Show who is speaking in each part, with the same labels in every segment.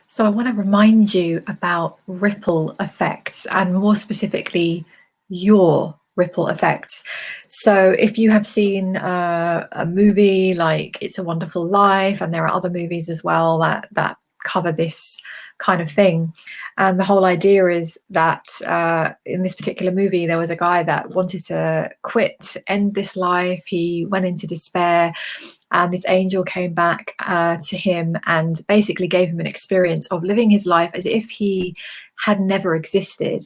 Speaker 1: So I want to remind you about ripple effects and more specifically, your ripple effects. So if you have seen a movie like It's a Wonderful Life, and there are other movies as well that cover this kind of thing. And the whole idea is that in this particular movie, there was a guy that wanted to quit, end this life. He went into despair, and this angel came back to him and basically gave him an experience of living his life as if he had never existed.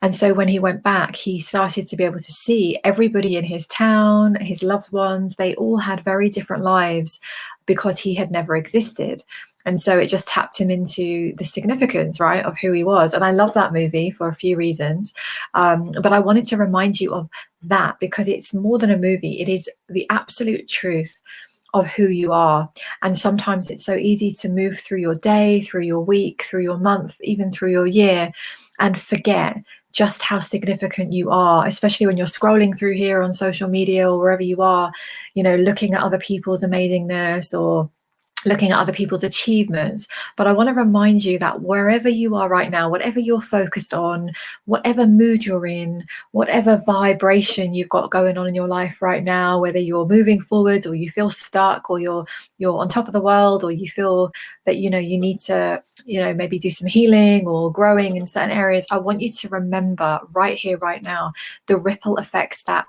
Speaker 1: And so when he went back, he started to be able to see everybody in his town, his loved ones, they all had very different lives because he had never existed. And so it just tapped him into the significance, right, of who he was. And I love that movie for a few reasons. But I wanted to remind you of that because it's more than a movie, it is the absolute truth of who you are. And sometimes it's so easy to move through your day, through your week, through your month, even through your year, and forget just how significant you are, especially when you're scrolling through here on social media or wherever you are, looking at other people's amazingness or looking at other people's achievements. But I want to remind you that wherever you are right now, whatever you're focused on, whatever mood you're in, whatever vibration you've got going on in your life right now, whether you're moving forward or you feel stuck or you're on top of the world, or you feel that you need to maybe do some healing or growing in certain areas, I want you to remember right here, right now, the ripple effects that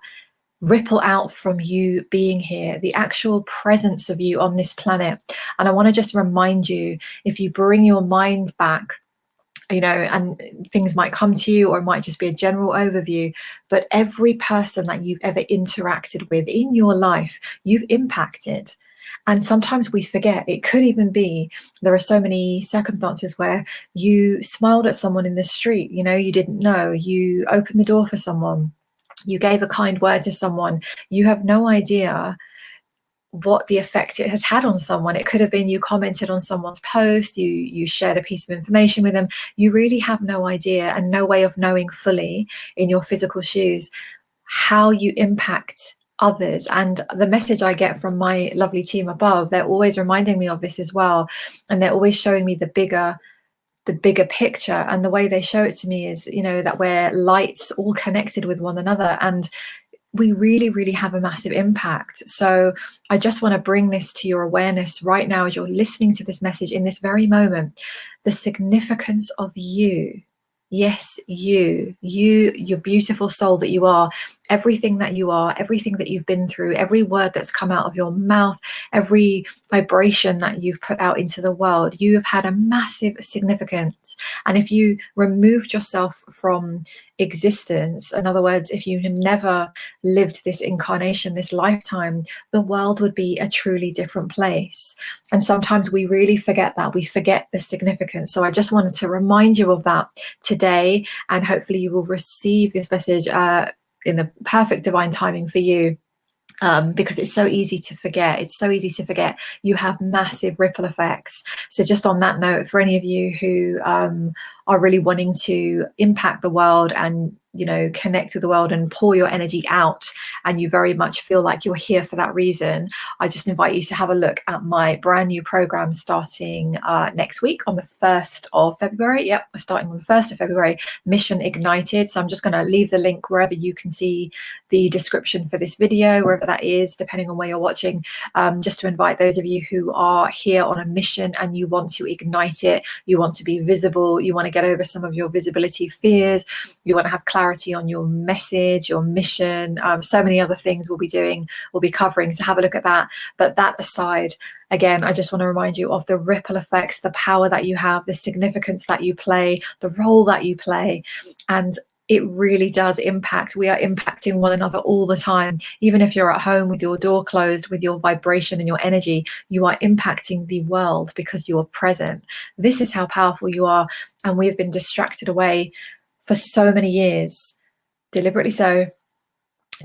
Speaker 1: ripple out from you being here, the actual presence of you on this planet. And I want to just remind you, if you bring your mind back, and things might come to you, or it might just be a general overview, but every person that you've ever interacted with in your life, you've impacted. And sometimes we forget. It could even be, there are so many circumstances where you smiled at someone in the street, you didn't know, you opened the door for someone, you gave a kind word to someone. You have no idea what the effect it has had on someone. It could have been you commented on someone's post, you shared a piece of information with them. You really have no idea and no way of knowing fully in your physical shoes how you impact others. And the message I get from my lovely team above, they're always reminding me of this as well. And they're always showing me the bigger picture. And the way they show it to me is, that we're lights all connected with one another, and we really, really have a massive impact. So I just want to bring this to your awareness right now as you're listening to this message in this very moment, the significance of you. Yes, your beautiful soul that you are, everything that you are, everything that you've been through, every word that's come out of your mouth, every vibration that you've put out into the world, you have had a massive significance. And if you removed yourself from existence, in other words, if you had never lived this incarnation, this lifetime, the world would be a truly different place. And sometimes we really forget that. We forget the significance. So I just wanted to remind you of that today, and hopefully you will receive this message in the perfect divine timing for you. Because it's so easy to forget. It's so easy to forget. You have massive ripple effects. So just on that note, for any of you who are really wanting to impact the world and connect with the world and pour your energy out, and you very much feel like you're here for that reason, I just invite you to have a look at my brand new program starting next week on the 1st of February. Yep, we're starting on the 1st of February, Mission Ignited. So I'm just going to leave the link wherever you can see the description for this video, wherever that is, depending on where you're watching, just to invite those of you who are here on a mission and you want to ignite it, you want to be visible, you want to get over some of your visibility fears, you want to have clarity on your message, your mission, so many other things we'll be covering. So have a look at that. But that aside, again, I just want to remind you of the ripple effects, the power that you have, the significance that you play, the role that you play. And it really does impact. We are impacting one another all the time. Even if you're at home with your door closed, with your vibration and your energy, you are impacting the world because you are present. This is how powerful you are. And we have been distracted away for so many years, deliberately so,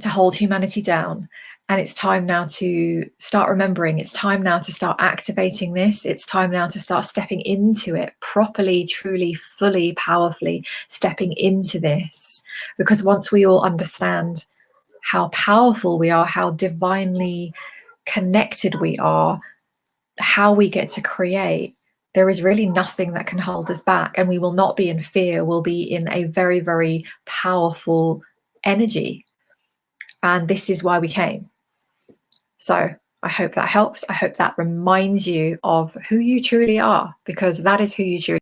Speaker 1: to hold humanity down. And it's time now to start remembering. It's time now to start activating this. It's time now to start stepping into it properly, truly, fully, powerfully, stepping into this. Because once we all understand how powerful we are, how divinely connected we are, how we get to create, there is really nothing that can hold us back, and we will not be in fear. We'll be in a very, very powerful energy. And this is why we came. So I hope that helps. I hope that reminds you of who you truly are, because that is who you truly